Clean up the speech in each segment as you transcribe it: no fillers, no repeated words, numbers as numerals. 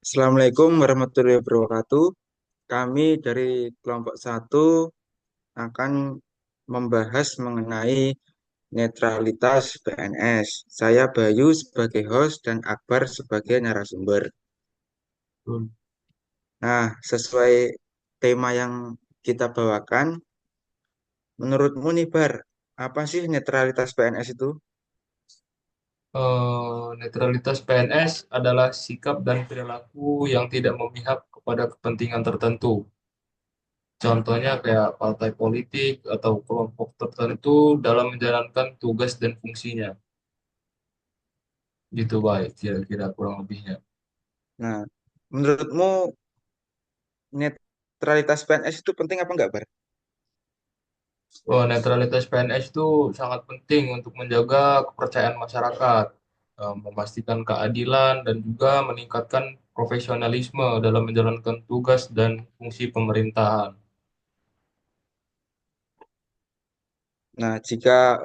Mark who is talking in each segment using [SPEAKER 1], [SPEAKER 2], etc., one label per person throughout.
[SPEAKER 1] Assalamualaikum warahmatullahi wabarakatuh. Kami dari kelompok satu akan membahas mengenai netralitas PNS. Saya Bayu sebagai host dan Akbar sebagai narasumber.
[SPEAKER 2] Betul.
[SPEAKER 1] Nah, sesuai tema yang kita bawakan, menurutmu nih Bar, apa sih netralitas PNS itu?
[SPEAKER 2] Netralitas PNS adalah sikap dan perilaku yang tidak memihak kepada kepentingan tertentu. Contohnya kayak partai politik atau kelompok tertentu dalam menjalankan tugas dan fungsinya. Gitu baik, kira-kira kurang lebihnya.
[SPEAKER 1] Nah, menurutmu netralitas PNS itu penting apa enggak, Bar?
[SPEAKER 2] Netralitas PNS itu sangat penting untuk menjaga kepercayaan masyarakat, memastikan keadilan, dan juga meningkatkan profesionalisme dalam menjalankan tugas dan fungsi pemerintahan.
[SPEAKER 1] Nah, jika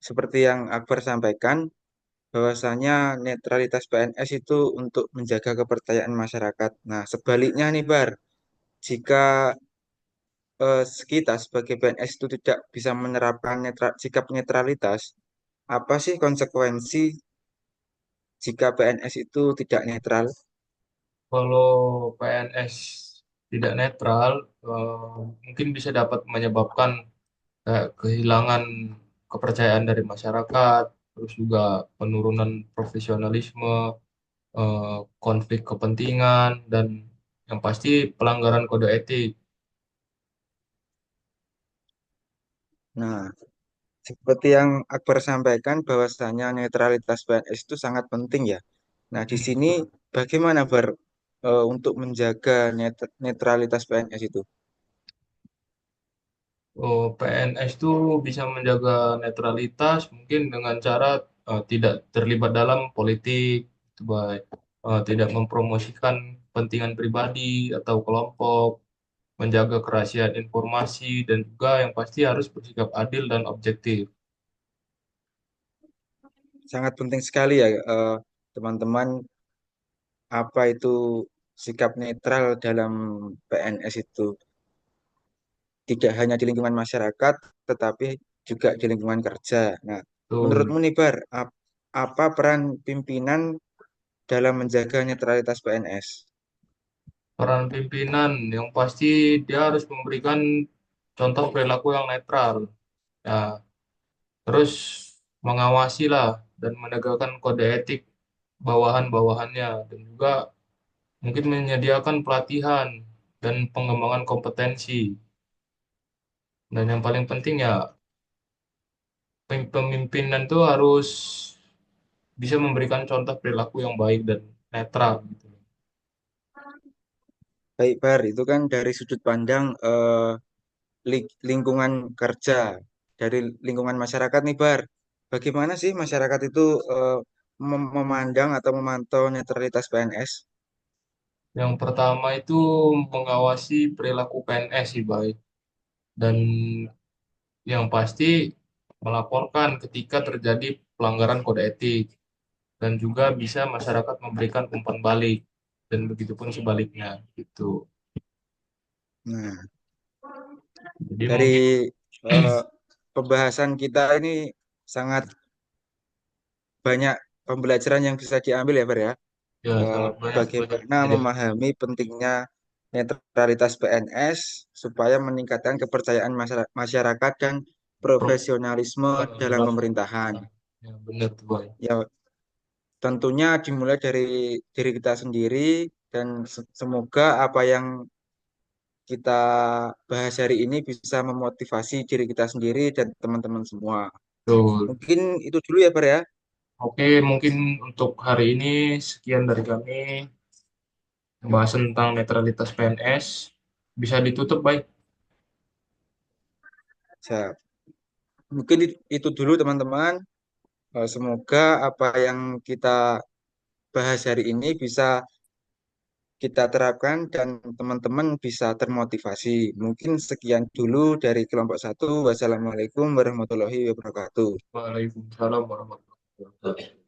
[SPEAKER 1] seperti yang Akbar sampaikan, bahwasanya netralitas PNS itu untuk menjaga kepercayaan masyarakat. Nah, sebaliknya nih, Bar, jika kita sebagai PNS itu tidak bisa menerapkan sikap netralitas, apa sih konsekuensi jika PNS itu tidak netral?
[SPEAKER 2] Kalau PNS tidak netral, eh, mungkin bisa dapat menyebabkan kehilangan kepercayaan dari masyarakat, terus juga penurunan profesionalisme, konflik kepentingan, dan yang pasti pelanggaran kode etik.
[SPEAKER 1] Nah, seperti yang Akbar sampaikan, bahwasanya netralitas PNS itu sangat penting ya. Nah, di sini
[SPEAKER 2] Betul.
[SPEAKER 1] bagaimana, Bar, untuk menjaga netralitas PNS itu?
[SPEAKER 2] PNS itu bisa menjaga netralitas mungkin dengan cara tidak terlibat dalam politik, itu baik. Tidak mempromosikan kepentingan pribadi atau kelompok, menjaga kerahasiaan informasi, dan juga yang pasti harus bersikap adil dan objektif.
[SPEAKER 1] Sangat penting sekali ya, teman-teman, apa itu sikap netral dalam PNS itu tidak hanya di lingkungan masyarakat, tetapi juga di lingkungan kerja. Nah,
[SPEAKER 2] Betul.
[SPEAKER 1] menurutmu nih Bar, apa peran pimpinan dalam menjaga netralitas PNS?
[SPEAKER 2] Peran pimpinan yang pasti dia harus memberikan contoh perilaku yang netral. Ya, terus mengawasi lah dan menegakkan kode etik bawahan-bawahannya, dan juga mungkin menyediakan pelatihan dan pengembangan kompetensi. Dan yang paling penting ya pemimpinan itu harus bisa memberikan contoh perilaku yang baik dan netral gitu.
[SPEAKER 1] Baik Bar, itu kan dari sudut pandang lingkungan kerja, dari lingkungan masyarakat nih Bar. Bagaimana sih masyarakat itu eh, memandang atau memantau netralitas PNS?
[SPEAKER 2] Yang pertama itu mengawasi perilaku PNS sih baik, dan yang pasti melaporkan ketika terjadi pelanggaran kode etik, dan juga bisa masyarakat memberikan umpan balik, dan begitu pun sebaliknya gitu.
[SPEAKER 1] Nah,
[SPEAKER 2] Jadi
[SPEAKER 1] dari
[SPEAKER 2] mungkin
[SPEAKER 1] eh, pembahasan kita ini sangat banyak pembelajaran yang bisa diambil ya, Bar ya.
[SPEAKER 2] ya sangat banyak banyak
[SPEAKER 1] Bagaimana
[SPEAKER 2] bisa diambil.
[SPEAKER 1] memahami pentingnya netralitas PNS supaya meningkatkan kepercayaan masyarakat dan profesionalisme dalam
[SPEAKER 2] Dalam
[SPEAKER 1] pemerintahan.
[SPEAKER 2] pemerintahan. Ya, benar tuh, Boy.
[SPEAKER 1] Ya, tentunya dimulai dari diri kita sendiri dan semoga apa yang kita bahas hari ini bisa memotivasi diri kita sendiri dan teman-teman semua.
[SPEAKER 2] Betul.
[SPEAKER 1] Mungkin itu dulu ya, Bar ya.
[SPEAKER 2] Oke, mungkin untuk hari ini sekian dari kami, pembahasan tentang netralitas PNS. Bisa ditutup, baik.
[SPEAKER 1] Ya, mungkin itu dulu teman-teman. Semoga apa yang kita bahas hari ini bisa kita terapkan dan teman-teman bisa termotivasi. Mungkin sekian dulu dari kelompok satu. Wassalamualaikum warahmatullahi wabarakatuh.
[SPEAKER 2] Waalaikumsalam warahmatullahi wabarakatuh.